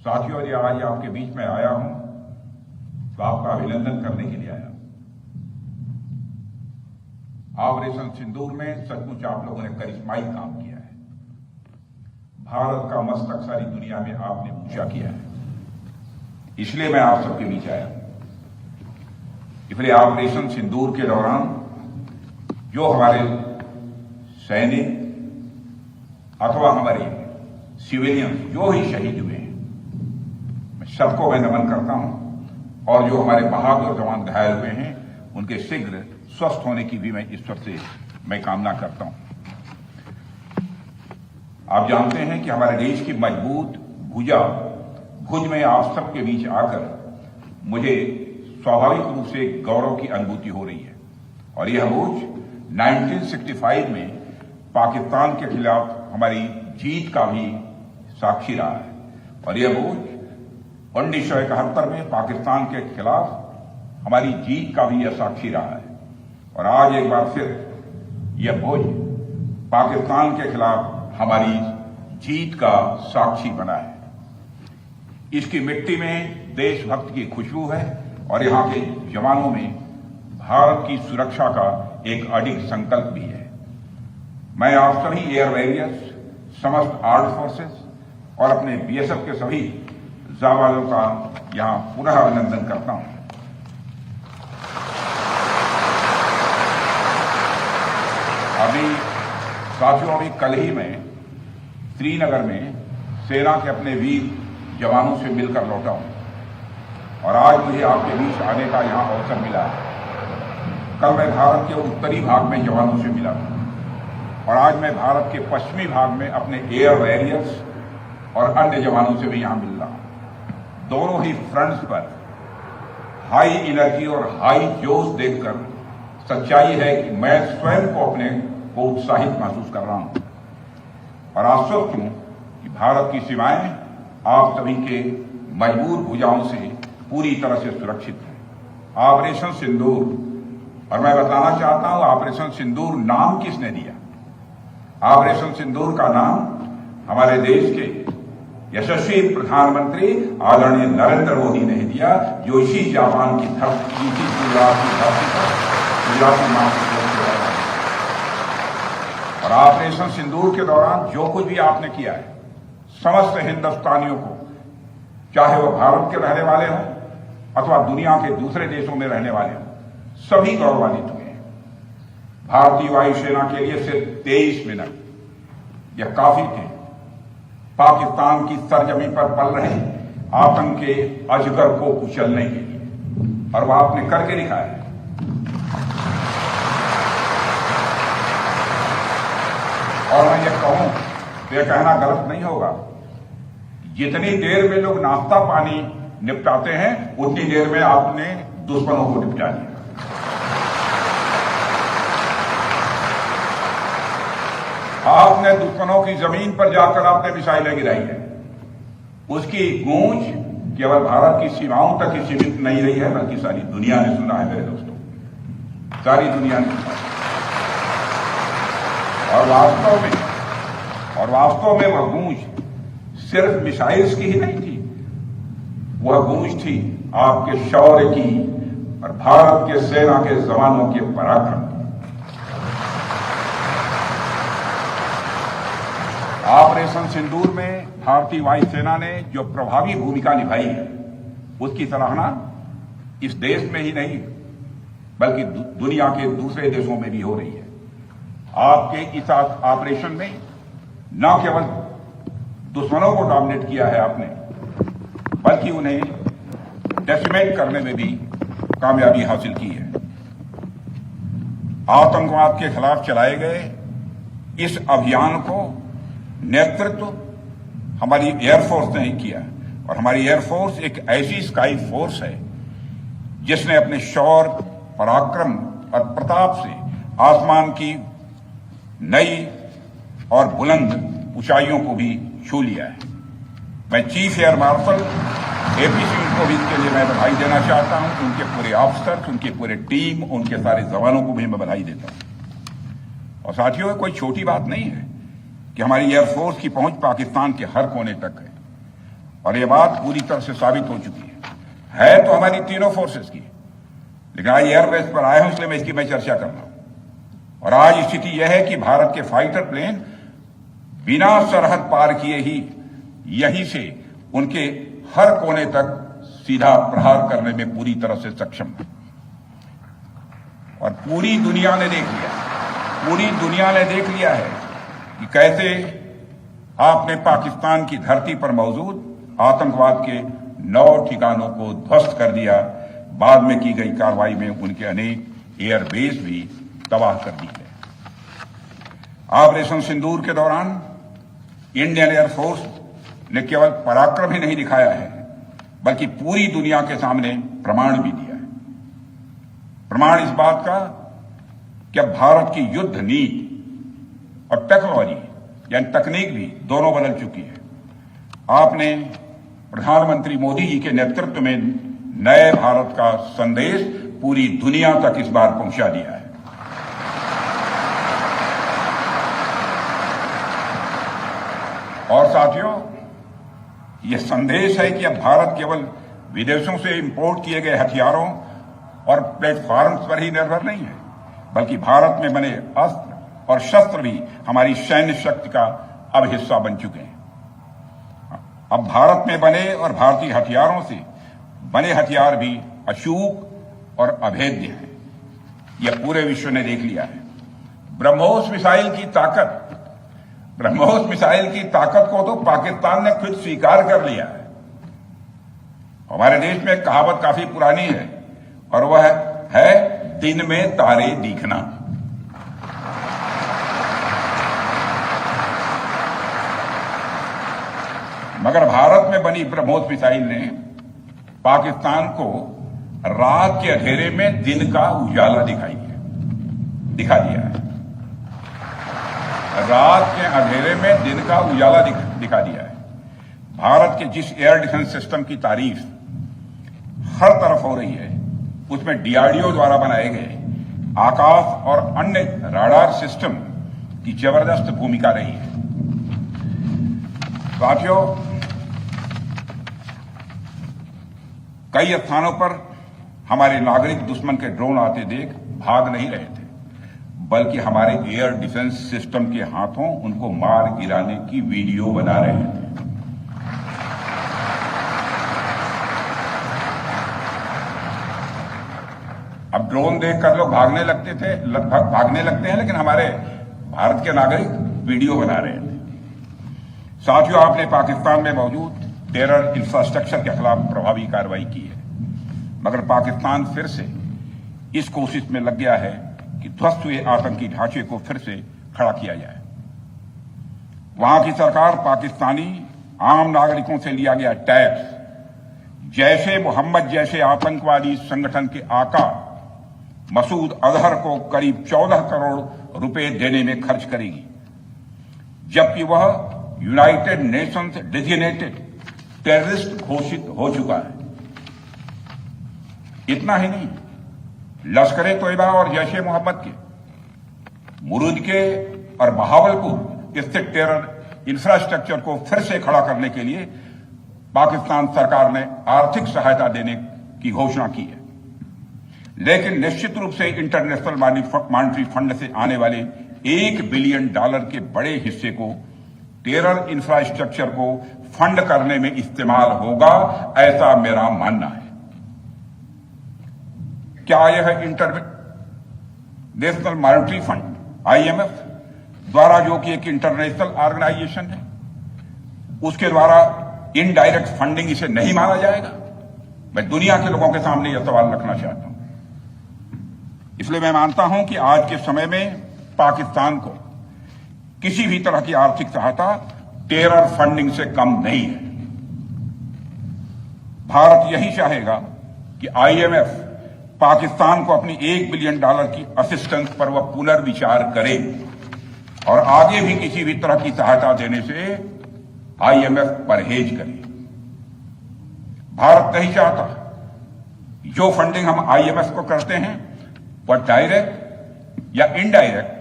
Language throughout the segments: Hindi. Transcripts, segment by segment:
साथियों, यदि आज आपके बीच में आया हूं तो आपका अभिनंदन करने के लिए आया। ऑपरेशन सिंदूर में सचमुच आप लोगों ने करिश्माई काम किया है। भारत का मस्तक सारी दुनिया में आपने ऊंचा किया है, इसलिए मैं आप सबके बीच आया। इसलिए ऑपरेशन सिंदूर के दौरान जो हमारे सैनिक अथवा हमारे सिविलियन जो ही शहीद हुए हैं, मैं सबको मैं नमन करता हूं, और जो हमारे बहादुर जवान घायल हुए हैं उनके शीघ्र स्वस्थ होने की भी मैं ईश्वर से मैं कामना करता हूं। आप जानते हैं कि हमारे देश की मजबूत भुज में आप सबके बीच आकर मुझे स्वाभाविक रूप से गौरव की अनुभूति हो रही है। और यह भुज 1965 में पाकिस्तान के खिलाफ हमारी जीत का भी साक्षी रहा है, और यह भुज 1971 में पाकिस्तान के खिलाफ हमारी जीत का भी यह साक्षी रहा है। और आज एक बार फिर यह भुज पाकिस्तान के खिलाफ हमारी जीत का साक्षी बना है। इसकी मिट्टी में देशभक्त की खुशबू है, और यहां के जवानों में भारत की सुरक्षा का एक अडिग संकल्प भी है। मैं आप सभी एयर वॉरियर्स, समस्त आर्म्ड फोर्सेस और अपने बीएसएफ के सभी जाबाजों का यहां पुनः अभिनंदन करता हूं। अभी कल ही मैं श्रीनगर में सेना के अपने वीर जवानों से मिलकर लौटा हूं, और आज मुझे आपके बीच आने का यहां अवसर मिला है। कल मैं भारत के उत्तरी भाग में जवानों से मिला था, और आज मैं भारत के पश्चिमी भाग में अपने एयर वॉरियर्स और अन्य जवानों से भी यहां मिल रहा हूं। दोनों ही फ्रंट्स पर हाई एनर्जी और हाई जोश देखकर सच्चाई है कि मैं स्वयं को अपने को उत्साहित महसूस कर रहा हूं, और आश्वस्त हूं कि भारत की सीमाएं आप सभी के मजबूत भुजाओं से पूरी तरह से सुरक्षित है। ऑपरेशन सिंदूर, और मैं बताना चाहता हूं ऑपरेशन सिंदूर नाम किसने दिया? ऑपरेशन सिंदूर का नाम हमारे देश के यशस्वी प्रधानमंत्री आदरणीय नरेंद्र मोदी ने दिया, जो इसी जापान की धरती, इसी गुजरात की धरती पर गुजराती मां से और ऑपरेशन सिंदूर के दौरान जो कुछ भी आपने किया है, समस्त हिंदुस्तानियों को, चाहे वह भारत के रहने वाले हों अथवा दुनिया के दूसरे देशों में रहने वाले हों, सभी गौरवान्वित हुए हैं। भारतीय वायुसेना के लिए सिर्फ 23 मिनट यह काफी थे पाकिस्तान की सरजमी पर पल रहे आतंक के अजगर को कुचलने के लिए, और वह आपने करके दिखाया है। और मैं यह कहूं तो यह कहना गलत नहीं होगा, जितनी देर में लोग नाश्ता पानी निपटाते हैं उतनी देर में आपने दुश्मनों को निपटा दिया। आपने दुश्मनों की जमीन पर जाकर आपने मिसाइलें गिराई है। उसकी गूंज केवल भारत की सीमाओं तक ही सीमित नहीं रही है, बल्कि सारी दुनिया ने सुना है मेरे दोस्तों, सारी दुनिया ने सुना। और वास्तव में वह गूंज सिर्फ मिसाइल्स की ही नहीं थी, वह गूंज थी आपके शौर्य की और भारत के सेना के जवानों के पराक्रम की। ऑपरेशन सिंदूर में भारतीय वायुसेना ने जो प्रभावी भूमिका निभाई है, उसकी सराहना इस देश में ही नहीं बल्कि दुनिया के दूसरे देशों में भी हो रही है। आपके इस ऑपरेशन में न केवल दुश्मनों को डोमिनेट किया है आपने, बल्कि उन्हें डेसिमेट करने में भी कामयाबी हासिल की है। आतंकवाद के खिलाफ चलाए गए इस अभियान को नेतृत्व हमारी एयरफोर्स ने किया, और हमारी एयरफोर्स एक ऐसी स्काई फोर्स है जिसने अपने शौर्य, पराक्रम और प्रताप से आसमान की नई और बुलंद ऊंचाइयों को भी छू लिया है। मैं chief air marshal AP Singh को भी इसके लिए मैं बधाई देना चाहता हूं, उनके पूरे ऑफिसर्स, उनके पूरे टीम, उनके सारे जवानों को भी मैं बधाई देता हूं। और साथियों, कोई छोटी बात नहीं है कि हमारी एयरफोर्स की पहुंच पाकिस्तान के हर कोने तक है, और ये बात पूरी तरह से साबित हो चुकी है तो हमारी तीनों फोर्सेस की, लेकिन आज एयरबेस पर आए हूं इसलिए मैं इसकी चर्चा कर रहा हूं। और आज स्थिति यह है कि भारत के फाइटर प्लेन बिना सरहद पार किए ही यहीं से उनके हर कोने तक सीधा प्रहार करने में पूरी तरह से सक्षम है। और पूरी दुनिया ने देख लिया है कि कैसे आपने पाकिस्तान की धरती पर मौजूद आतंकवाद के 9 ठिकानों को ध्वस्त कर दिया। बाद में की गई कार्रवाई में उनके अनेक एयरबेस भी तबाह कर दी गए। ऑपरेशन सिंदूर के दौरान इंडियन एयरफोर्स ने केवल पराक्रम ही नहीं दिखाया है, बल्कि पूरी दुनिया के सामने प्रमाण भी दिया है। प्रमाण इस बात का कि अब भारत की युद्ध नीति और टेक्नोलॉजी यानी तकनीक भी दोनों बदल चुकी है। आपने प्रधानमंत्री मोदी जी के नेतृत्व में नए भारत का संदेश पूरी दुनिया तक इस बार पहुंचा दिया है। और साथियों, यह संदेश है कि अब भारत केवल विदेशों से इंपोर्ट किए गए हथियारों और प्लेटफॉर्म्स पर ही निर्भर नहीं है, बल्कि भारत में बने अस्त्र और शस्त्र भी हमारी सैन्य शक्ति का अब हिस्सा बन चुके हैं। अब भारत में बने और भारतीय हथियारों से बने हथियार भी अचूक और अभेद्य हैं। यह पूरे विश्व ने देख लिया है। ब्रह्मोस मिसाइल की ताकत को तो पाकिस्तान ने खुद स्वीकार कर लिया है। हमारे देश में एक कहावत काफी पुरानी है और वह है दिन में तारे दिखना। मगर भारत में बनी ब्रह्मोस मिसाइल ने पाकिस्तान को रात के अंधेरे में दिन का उजाला दिखा दिया है। रात के अंधेरे में दिन का उजाला दिखा दिया है। भारत के जिस एयर डिफेंस सिस्टम की तारीफ हर तरफ हो रही है, उसमें डीआरडीओ द्वारा बनाए गए आकाश और अन्य राडार सिस्टम की जबरदस्त भूमिका रही है। साथियों, कई स्थानों पर हमारे नागरिक दुश्मन के ड्रोन आते देख भाग नहीं रहे थे, बल्कि हमारे एयर डिफेंस सिस्टम के हाथों उनको मार गिराने की वीडियो बना रहे थे। अब ड्रोन देखकर लोग भागने लगते हैं, लेकिन हमारे भारत के नागरिक वीडियो बना रहे थे। साथियों, आपने पाकिस्तान में मौजूद टेरर इंफ्रास्ट्रक्चर के खिलाफ प्रभावी कार्रवाई की है, मगर पाकिस्तान फिर से इस कोशिश में लग गया है कि ध्वस्त हुए आतंकी ढांचे को फिर से खड़ा किया जाए। वहां की सरकार पाकिस्तानी आम नागरिकों से लिया गया टैक्स जैशे मोहम्मद जैसे आतंकवादी संगठन के आका मसूद अजहर को करीब 14 करोड़ रुपए देने में खर्च करेगी, जबकि वह यूनाइटेड नेशंस डेजिग्नेटेड टेररिस्ट घोषित हो चुका है। इतना ही नहीं, लश्कर-ए-तोयबा और जैश-ए मोहम्मद के मुरूद के और बहावलपुर स्थित टेरर इंफ्रास्ट्रक्चर को फिर से खड़ा करने के लिए पाकिस्तान सरकार ने आर्थिक सहायता देने की घोषणा की है। लेकिन निश्चित रूप से इंटरनेशनल मॉनिटरी फंड से आने वाले $1 बिलियन के बड़े हिस्से को टेरर इंफ्रास्ट्रक्चर को फंड करने में इस्तेमाल होगा, ऐसा मेरा मानना है। क्या यह इंटरनेशनल मॉनिटरी फंड IMF द्वारा, जो कि एक इंटरनेशनल ऑर्गेनाइजेशन है, उसके द्वारा इनडायरेक्ट फंडिंग इसे नहीं माना जाएगा? मैं दुनिया के लोगों के सामने यह सवाल रखना चाहता हूं। इसलिए मैं मानता हूं कि आज के समय में पाकिस्तान को किसी भी तरह की आर्थिक सहायता टेरर फंडिंग से कम नहीं है। भारत यही चाहेगा कि IMF पाकिस्तान को अपनी $1 बिलियन की असिस्टेंस पर वह पुनर्विचार करे और आगे भी किसी भी तरह की सहायता देने से IMF परहेज करे। भारत नहीं चाहता जो फंडिंग हम IMF को करते हैं वह डायरेक्ट या इनडायरेक्ट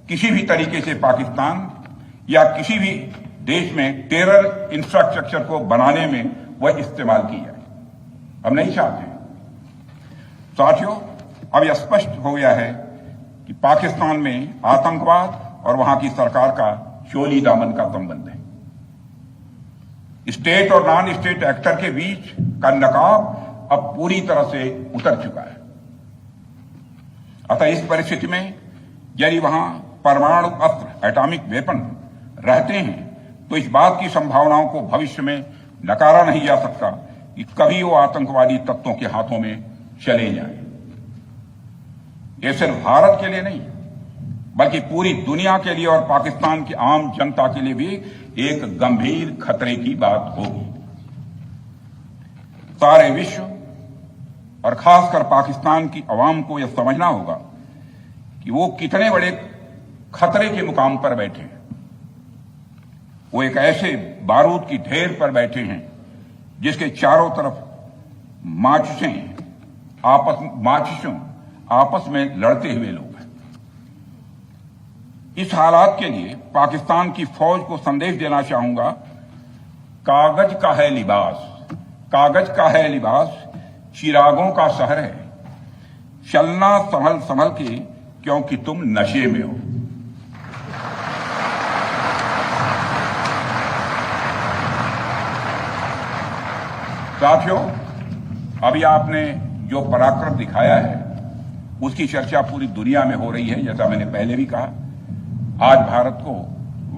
किसी भी तरीके से पाकिस्तान या किसी भी देश में टेरर इंफ्रास्ट्रक्चर को बनाने में वह इस्तेमाल की जाए। हम नहीं चाहते। साथियों, अब यह स्पष्ट हो गया है कि पाकिस्तान में आतंकवाद और वहां की सरकार का चोली दामन का संबंध है। स्टेट और नॉन स्टेट एक्टर के बीच का नकाब अब पूरी तरह से उतर चुका है। अतः इस परिस्थिति में यदि वहां परमाणु अस्त्र, एटॉमिक वेपन रहते हैं तो इस बात की संभावनाओं को भविष्य में नकारा नहीं जा सकता कि कभी वो आतंकवादी तत्वों के हाथों में चले जाएं। ये सिर्फ भारत के लिए नहीं बल्कि पूरी दुनिया के लिए और पाकिस्तान की आम जनता के लिए भी एक गंभीर खतरे की बात होगी। सारे विश्व और खासकर पाकिस्तान की आवाम को यह समझना होगा कि वो कितने बड़े खतरे के मुकाम पर बैठे हैं। वो एक ऐसे बारूद की ढेर पर बैठे हैं जिसके चारों तरफ माचिसों आपस में लड़ते हुए लोग हैं। इस हालात के लिए पाकिस्तान की फौज को संदेश देना चाहूंगा, कागज का है लिबास, कागज का है लिबास, चिरागों का शहर है, चलना संभल संभल के क्योंकि तुम नशे में हो। साथियों, अभी आपने जो पराक्रम दिखाया है उसकी चर्चा पूरी दुनिया में हो रही है। जैसा मैंने पहले भी कहा, आज भारत को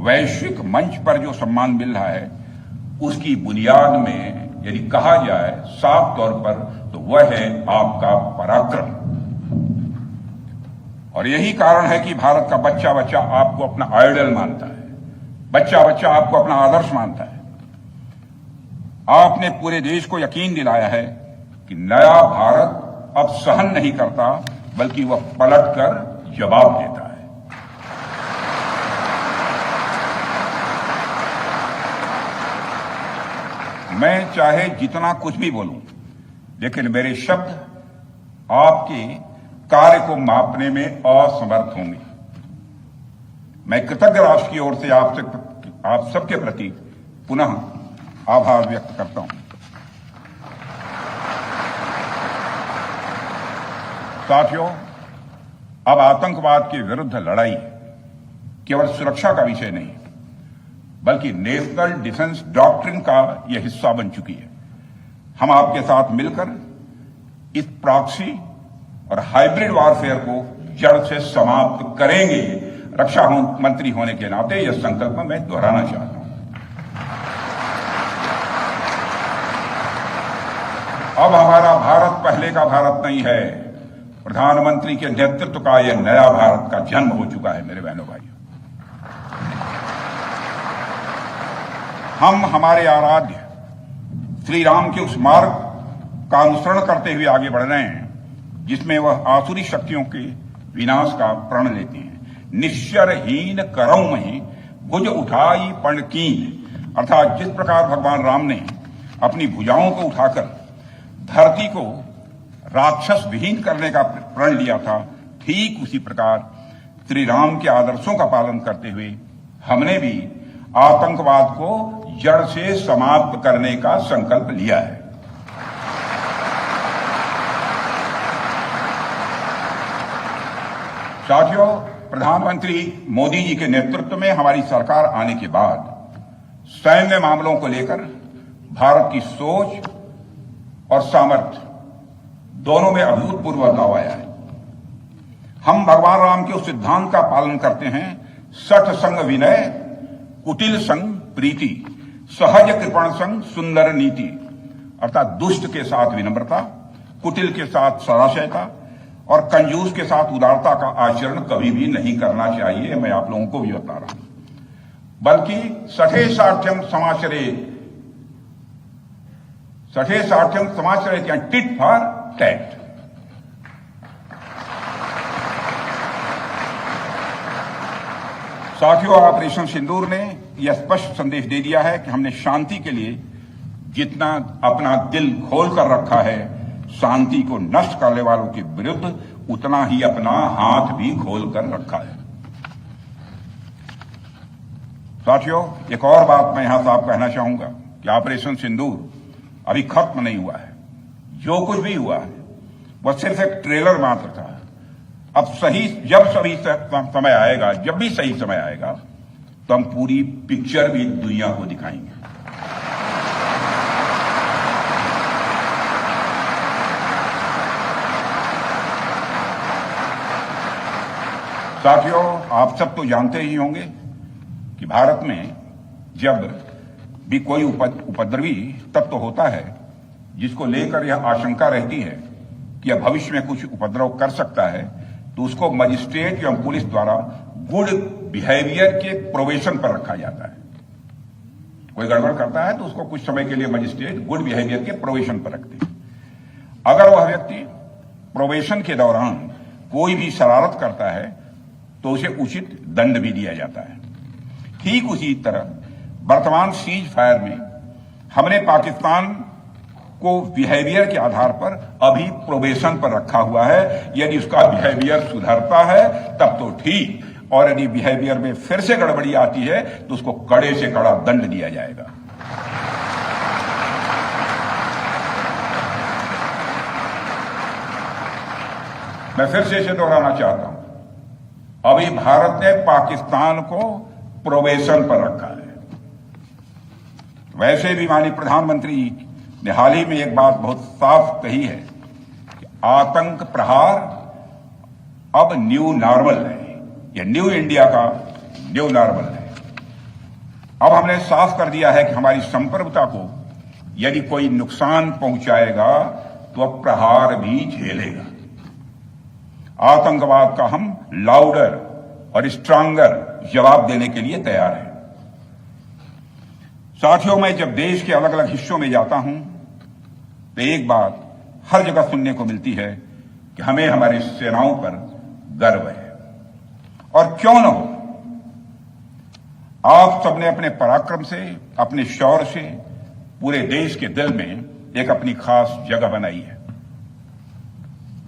वैश्विक मंच पर जो सम्मान मिल रहा है उसकी बुनियाद में यदि कहा जाए साफ तौर पर तो वह है आपका पराक्रम। और यही कारण है कि भारत का बच्चा बच्चा आपको अपना आइडल मानता है, बच्चा बच्चा आपको अपना आदर्श मानता है। आपने पूरे देश को यकीन दिलाया है कि नया भारत अब सहन नहीं करता बल्कि वह पलटकर जवाब देता है। मैं चाहे जितना कुछ भी बोलूं, लेकिन मेरे शब्द आपके कार्य को मापने में असमर्थ होंगे। मैं कृतज्ञ राष्ट्र की ओर से आप सबके प्रति पुनः आभार व्यक्त करता हूं। साथियों, अब आतंकवाद के विरुद्ध लड़ाई केवल सुरक्षा का विषय नहीं बल्कि नेशनल डिफेंस डॉक्ट्रिन का यह हिस्सा बन चुकी है। हम आपके साथ मिलकर इस प्रॉक्सी और हाइब्रिड वॉरफेयर को जड़ से समाप्त करेंगे। रक्षा मंत्री होने के नाते यह संकल्प मैं दोहराना चाहता हूं। अब हमारा भारत पहले का भारत नहीं है। प्रधानमंत्री के नेतृत्व का यह नया भारत का जन्म हो चुका है। मेरे बहनों भाइयों, हम हमारे आराध्य श्री राम के उस मार्ग का अनुसरण करते हुए आगे बढ़ रहे हैं जिसमें वह आसुरी शक्तियों के विनाश का प्रण लेते हैं। निश्चरहीन करौं मही भुज उठाई पण कीन, अर्थात जिस प्रकार भगवान राम ने अपनी भुजाओं को उठाकर धरती को राक्षस विहीन करने का प्रण लिया था, ठीक उसी प्रकार श्री राम के आदर्शों का पालन करते हुए हमने भी आतंकवाद को जड़ से समाप्त करने का संकल्प लिया है। साथियों, प्रधानमंत्री मोदी जी के नेतृत्व में हमारी सरकार आने के बाद सैन्य मामलों को लेकर भारत की सोच और सामर्थ्य दोनों में अभूतपूर्व बदलाव आया है। हम भगवान राम के उस सिद्धांत का पालन करते हैं, सठ संग विनय कुटिल संग प्रीति, सहज कृपण संग सुंदर नीति, अर्थात दुष्ट के साथ विनम्रता, कुटिल के साथ सदाशयता और कंजूस के साथ उदारता का आचरण कभी भी नहीं करना चाहिए। मैं आप लोगों को भी बता रहा हूं, बल्कि सठे साठ्यम समाचरित या टिट फॉर टैट। साथियों, ऑपरेशन सिंदूर ने यह स्पष्ट संदेश दे दिया है कि हमने शांति के लिए जितना अपना दिल खोल कर रखा है, शांति को नष्ट करने वालों के विरुद्ध उतना ही अपना हाथ भी खोल कर रखा है। साथियों, एक और बात मैं यहां साफ कहना चाहूंगा कि ऑपरेशन सिंदूर अभी खत्म नहीं हुआ है। जो कुछ भी हुआ है वह सिर्फ एक ट्रेलर मात्र था। अब जब समय आएगा, जब भी सही समय आएगा, तो हम पूरी पिक्चर भी दुनिया को दिखाएंगे। साथियों, आप सब तो जानते ही होंगे कि भारत में जब भी कोई उपद्रवी तत्व होता है जिसको लेकर यह आशंका रहती है कि यह भविष्य में कुछ उपद्रव कर सकता है, तो उसको मजिस्ट्रेट एवं पुलिस द्वारा गुड बिहेवियर के प्रोबेशन पर रखा जाता है। कोई गड़बड़ करता है तो उसको कुछ समय के लिए मजिस्ट्रेट गुड बिहेवियर के प्रोबेशन पर रखते हैं। अगर वह व्यक्ति प्रोबेशन के दौरान कोई भी शरारत करता है तो उसे उचित दंड भी दिया जाता है। ठीक उसी तरह वर्तमान सीज फायर में हमने पाकिस्तान को बिहेवियर के आधार पर अभी प्रोबेशन पर रखा हुआ है। यदि उसका बिहेवियर सुधरता है तब तो ठीक, और यदि बिहेवियर में फिर से गड़बड़ी आती है तो उसको कड़े से कड़ा दंड दिया जाएगा। मैं फिर से इसे दोहराना चाहता हूं, अभी भारत ने पाकिस्तान को प्रोबेशन पर रखा है। वैसे भी माननीय प्रधानमंत्री ने हाल ही में एक बात बहुत साफ कही है कि आतंक प्रहार अब न्यू नॉर्मल है। यह न्यू इंडिया का न्यू नॉर्मल है। अब हमने साफ कर दिया है कि हमारी संप्रभुता को यदि कोई नुकसान पहुंचाएगा तो अब प्रहार भी झेलेगा। आतंकवाद का हम लाउडर और स्ट्रांगर जवाब देने के लिए तैयार हैं। साथियों, मैं जब देश के अलग अलग हिस्सों में जाता हूं तो एक बात हर जगह सुनने को मिलती है कि हमें हमारी सेनाओं पर गर्व है। और क्यों न हो, आप सबने अपने पराक्रम से, अपने शौर्य से पूरे देश के दिल में एक अपनी खास जगह बनाई है।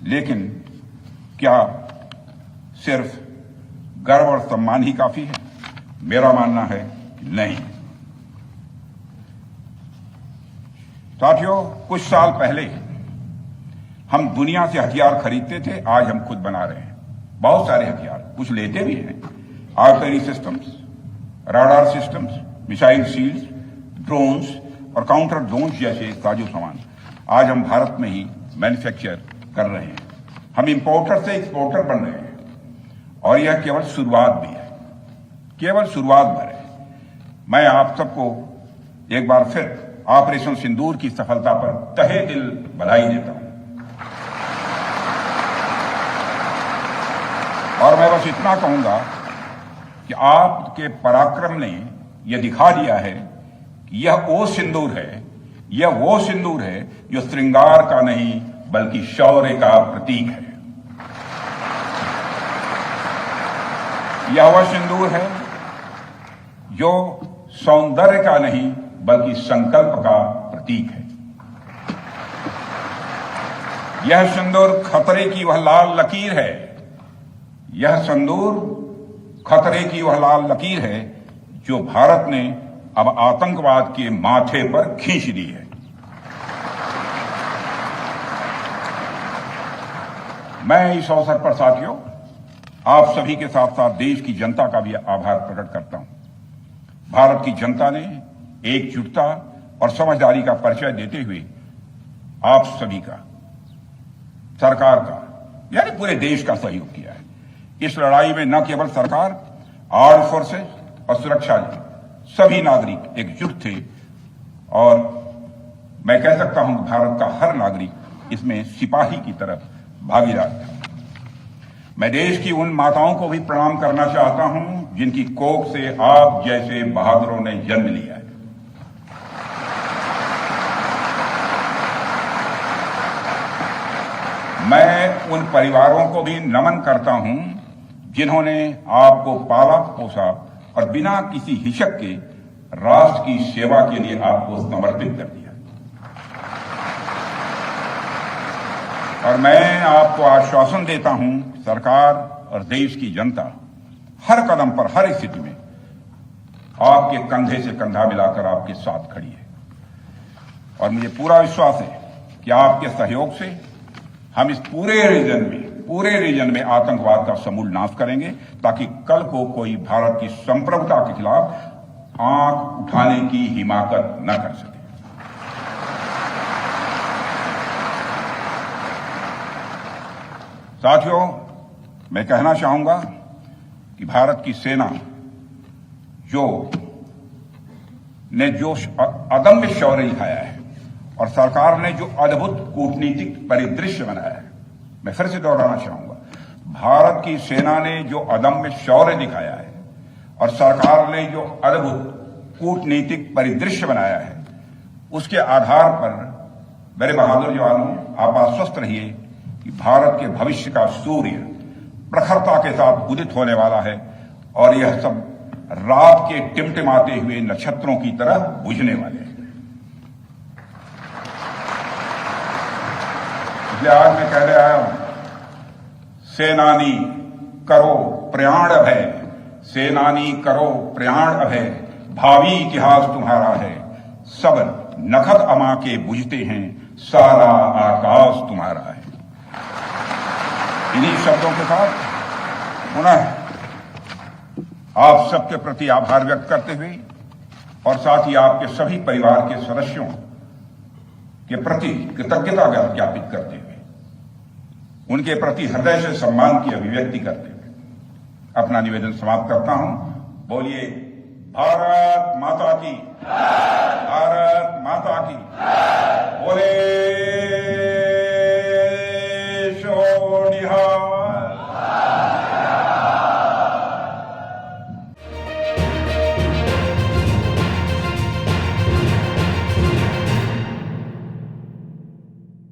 लेकिन क्या सिर्फ गर्व और सम्मान ही काफी है? मेरा मानना है कि नहीं। साथियों, कुछ साल पहले हम दुनिया से हथियार खरीदते थे, आज हम खुद बना रहे हैं। बहुत सारे हथियार, कुछ लेते भी हैं, artillery systems, radar systems, missile shields, drones और काउंटर ड्रोन्स जैसे साजो सामान आज हम भारत में ही मैन्युफैक्चर कर रहे हैं। हम इंपोर्टर से एक्सपोर्टर बन रहे हैं और यह केवल शुरुआत भी है, केवल शुरुआत भर है। मैं आप सबको एक बार फिर ऑपरेशन सिंदूर की सफलता पर तहे दिल बधाई देता हूं। और मैं बस इतना कहूंगा कि आपके पराक्रम ने यह दिखा दिया है कि यह वो सिंदूर है, यह वो सिंदूर है जो श्रृंगार का नहीं बल्कि शौर्य का प्रतीक है। यह वह सिंदूर है जो सौंदर्य का नहीं बल्कि संकल्प का प्रतीक है। यह सिंदूर खतरे की वह लाल लकीर है, यह सिंदूर खतरे की वह लाल लकीर है जो भारत ने अब आतंकवाद के माथे पर खींच दी है। मैं इस अवसर पर साथियों आप सभी के साथ साथ देश की जनता का भी आभार प्रकट करता हूं। भारत की जनता ने एकजुटता और समझदारी का परिचय देते हुए आप सभी का, सरकार का, यानी पूरे देश का सहयोग किया है। इस लड़ाई में न केवल सरकार, आर्म्ड फोर्सेस और सुरक्षा सभी नागरिक एकजुट थे और मैं कह सकता हूं कि भारत का हर नागरिक इसमें सिपाही की तरफ भागीदार था। मैं देश की उन माताओं को भी प्रणाम करना चाहता हूं जिनकी कोख से आप जैसे बहादुरों ने जन्म लिया है। मैं उन परिवारों को भी नमन करता हूं जिन्होंने आपको पाला पोसा और बिना किसी हिचक के राष्ट्र की सेवा के लिए आपको समर्पित कर दिया। और मैं आपको आश्वासन देता हूं, सरकार और देश की जनता हर कदम पर, हर स्थिति में आपके कंधे से कंधा मिलाकर आपके साथ खड़ी है। और मुझे पूरा विश्वास है कि आपके सहयोग से हम इस पूरे रीजन में आतंकवाद का समूल नाश करेंगे, ताकि कल को कोई भारत की संप्रभुता के खिलाफ आंख उठाने की हिमाकत न कर सके। साथियों, मैं कहना चाहूंगा कि भारत की सेना ने जो अदम्य शौर्य दिखाया है और सरकार ने जो अद्भुत कूटनीतिक परिदृश्य बनाया है, मैं फिर से दोहराना चाहूंगा, भारत की सेना ने जो अदम्य शौर्य दिखाया है और सरकार ने जो अद्भुत कूटनीतिक परिदृश्य बनाया है, उसके आधार पर मेरे बहादुर जवानों, आप आश्वस्त रहिए कि भारत के भविष्य का सूर्य प्रखरता के साथ उदित होने वाला है और यह सब रात के टिमटिमाते हुए नक्षत्रों की तरह बुझने वाले हैं। इसलिए आज मैं कहने आया हूं, सेनानी करो प्रयाण अभय, सेनानी करो प्रयाण अभय, भावी इतिहास तुम्हारा है, सब नखत अमा के बुझते हैं, सारा आकाश तुम्हारा है। इन्हीं शब्दों के साथ पुनः आप सबके प्रति आभार व्यक्त करते हुए और साथ ही आपके सभी परिवार के सदस्यों के प्रति कृतज्ञता ज्ञापित करते हुए, उनके प्रति हृदय से सम्मान की अभिव्यक्ति करते हुए अपना निवेदन समाप्त करता हूं। बोलिए भारत माता की, भारत माता की।